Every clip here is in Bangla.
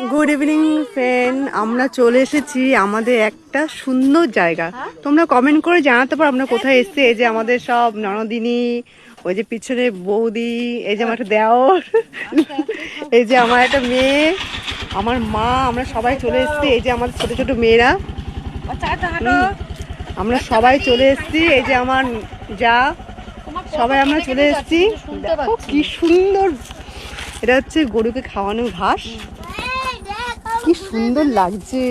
গুড ইভিনিং ফ্রেন্ড, আমরা চলে এসেছি আমাদের একটা সুন্দর জায়গা। তোমরা কমেন্ট করে জানাতে পারো আমরা কোথায় এসেছি। এই যে আমাদের সব ননদিনী, ওই যে পিছনে বৌদি, এই যে আমার একটা দেওর, এই যে আমার একটা মেয়ে, আমার মা, আমরা সবাই চলে এসেছি। এই যে আমাদের ছোট ছোট মেয়েরা, আমরা সবাই চলে এসেছি। এই যে আমার যা, সবাই আমরা চলে এসেছি। দেখো কি সুন্দর, এটা হচ্ছে গরুকে খাওয়ানো ঘাস। কি সুন্দর লাগছে,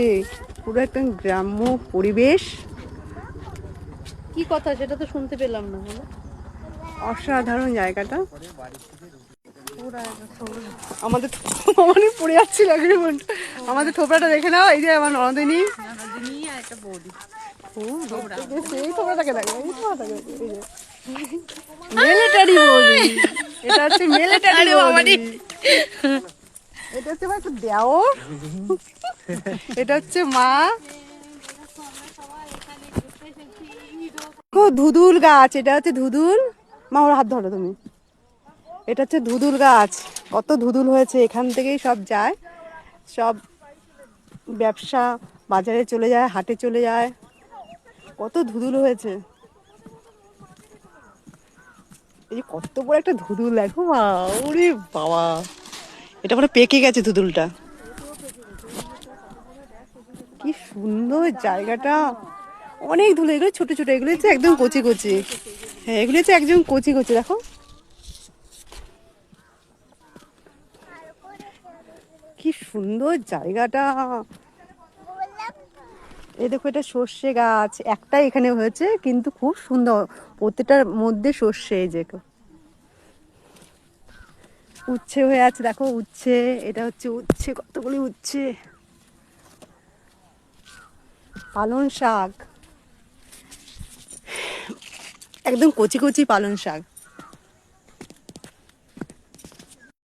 পুরো একটা গ্রাম্য পরিবেশ। কি কথা সেটা তো শুনতে পেলাম না। অসাধারণ জায়গাটা। আমাদের অনেক পড়ে যাচ্ছিল, আমাদের থোপড়াটা দেখে নাও। এই যে আমার ননদিনী, এই থোপড়াটাকে দেখো, এই থোপড়াটাকে, এই যে মিলিটারি বৌদি। এটা হচ্ছে মিলিটারি বৌদি। এটা হচ্ছে আমার একটা দেওর, এটা হচ্ছে মা। ধুদুল গাছ, এটা হচ্ছে ধুদুল। মা ওর হাত ধরো তুমি। এটা হচ্ছে ধুদুল গাছ, কত ধুদুল হয়েছে। এখান থেকেই সব যায়, সব ব্যবসা বাজারে চলে যায়, হাটে চলে যায়। কত ধুদুল হয়েছে, এই যে কত বড় একটা ধুদুল দেখো মা। ওরে বাবা, এটা পুরো পেকে গেছে ধুদুলটা। কি সুন্দর জায়গাটা, অনেক ধুলো। এগুলো ছোট ছোট, এগুলো হচ্ছে একদম কচি কচি। হ্যাঁ, এগুলো হচ্ছে একদম কচি কচি। দেখো কি সুন্দর জায়গাটা। এই দেখো, এটা সর্ষে গাছ, একটাই এখানে হয়েছে কিন্তু খুব সুন্দর। প্রত্যেকটার মধ্যে সর্ষে, এই যে উচ্ছে হয়ে আছে, দেখো উচ্ছে। এটা হচ্ছে উচ্ছে, কতগুলি উচ্ছে। পালং শাক, একদম কচি কচি পালং শাক।